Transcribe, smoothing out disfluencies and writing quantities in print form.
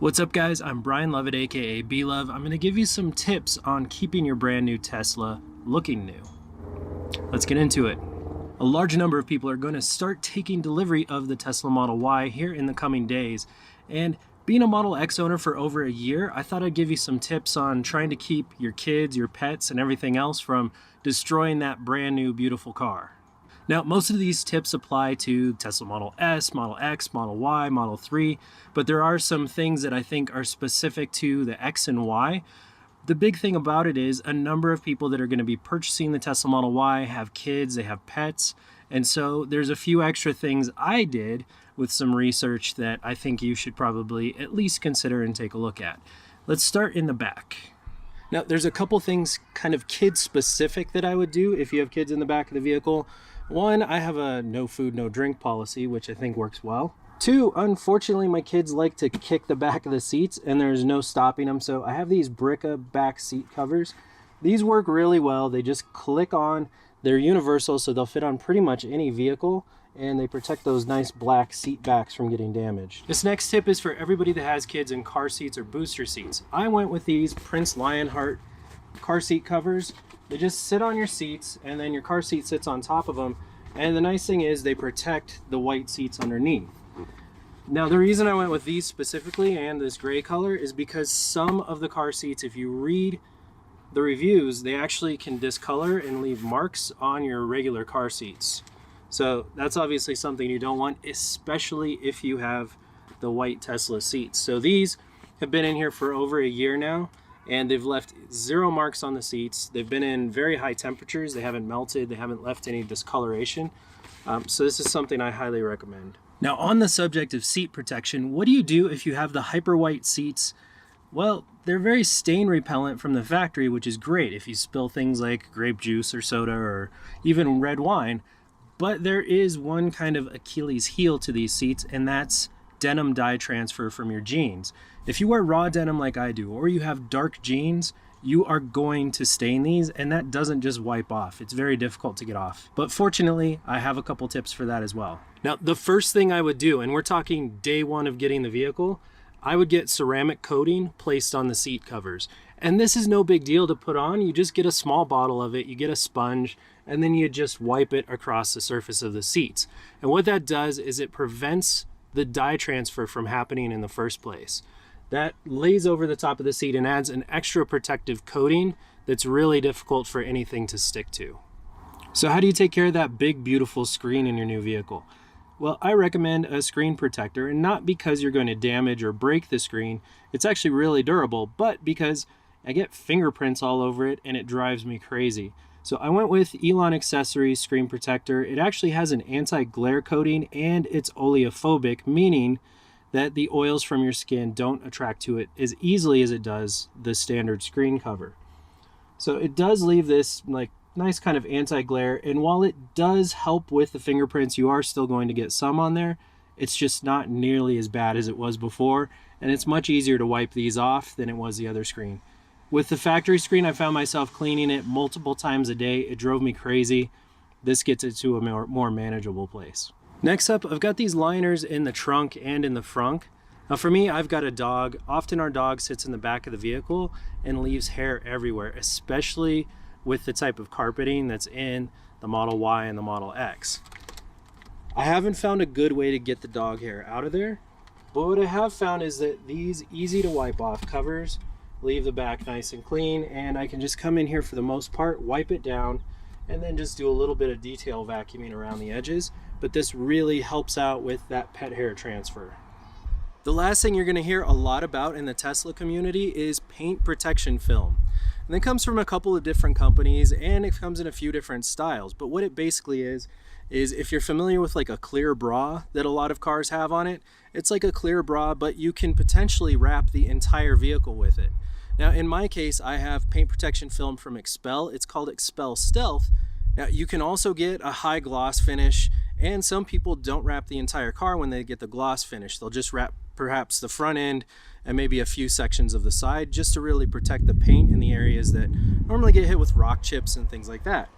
What's up guys, I'm Brian Lovett aka B-Love. I'm going to give you some tips on keeping your brand new Tesla looking new. Let's get into it. A large number of people are going to start taking delivery of the Tesla Model Y here in the coming days. And being a Model X owner for over a year, I thought I'd give you some tips on trying to keep your kids, your pets, and everything else from destroying that brand new beautiful car. Now, most of these tips apply to Tesla Model S, Model X, Model Y, Model 3, but there are some things that I think are specific to the X and Y. The big thing about it is a number of people that are going to be purchasing the Tesla Model Y have kids, they have pets, and so there's a few extra things I did with some research that I think you should probably at least consider and take a look at. Let's start in the back. Now, there's a couple things kind of kid specific that I would do if you have kids in the back of the vehicle. One, I have a no food, no drink policy, which I think works well. Two, unfortunately, my kids like to kick the back of the seats and there's no stopping them. So I have these Bricka back seat covers. These work really well. They just click on. They're universal, so they'll fit on pretty much any vehicle, and they protect those nice black seat backs from getting damaged. This next tip is for everybody that has kids in car seats or booster seats. I went with these Prince Lionheart car seat covers. They just sit on your seats and then your car seat sits on top of them. And the nice thing is they protect the white seats underneath. Now, the reason I went with these specifically and this gray color is because some of the car seats, if you read the reviews, they actually can discolor and leave marks on your regular car seats. So that's obviously something you don't want, especially if you have the white Tesla seats. So these have been in here for over a year now, and they've left 0 marks on the seats. They've been in very high temperatures. They haven't melted. They haven't left any discoloration. So this is something I highly recommend. Now, on the subject of seat protection, what do you do if you have the hyper white seats? Well, they're very stain repellent from the factory, which is great if you spill things like grape juice or soda or even red wine. But there is one kind of Achilles heel to these seats, and that's denim dye transfer from your jeans. If you wear raw denim like I do, or you have dark jeans, you are going to stain these, and that doesn't just wipe off. It's very difficult to get off. But fortunately, I have a couple tips for that as well. Now, the first thing I would do, and we're talking day one of getting the vehicle, I would get ceramic coating placed on the seat covers. And this is no big deal to put on. You just get a small bottle of it, you get a sponge, and then you just wipe it across the surface of the seats. And what that does is it prevents the dye transfer from happening in the first place. That lays over the top of the seat and adds an extra protective coating that's really difficult for anything to stick to. So how do you take care of that big, beautiful screen in your new vehicle? Well, I recommend a screen protector, and not because you're going to damage or break the screen. It's actually really durable, but because I get fingerprints all over it and it drives me crazy. So I went with Elon Accessories Screen Protector. It actually has an anti-glare coating and it's oleophobic, meaning that the oils from your skin don't attract to it as easily as it does the standard screen cover. So it does leave this like nice kind of anti-glare, and while it does help with the fingerprints, you are still going to get some on there. It's just not nearly as bad as it was before, and it's much easier to wipe these off than it was the other screen. With the factory screen, I found myself cleaning it multiple times a day. It drove me crazy. This gets it to a more manageable place. Next up, I've got these liners in the trunk and in the frunk. Now for me, I've got a dog. Often our dog sits in the back of the vehicle and leaves hair everywhere, especially with the type of carpeting that's in the Model Y and the Model X. I haven't found a good way to get the dog hair out of there, but what I have found is that these easy to wipe off covers leave the back nice and clean, and I can just come in here for the most part, wipe it down, and then just do a little bit of detail vacuuming around the edges. But this really helps out with that pet hair transfer. The last thing you're going to hear a lot about in the Tesla community is paint protection film. And it comes from a couple of different companies, and it comes in a few different styles. But what it basically is if you're familiar with like a clear bra that a lot of cars have on it, it's like a clear bra, but you can potentially wrap the entire vehicle with it. Now, in my case, I have paint protection film from Expel. It's called Expel Stealth. Now, you can also get a high gloss finish, and some people don't wrap the entire car when they get the gloss finish. They'll just wrap perhaps the front end and maybe a few sections of the side just to really protect the paint in the areas that normally get hit with rock chips and things like that.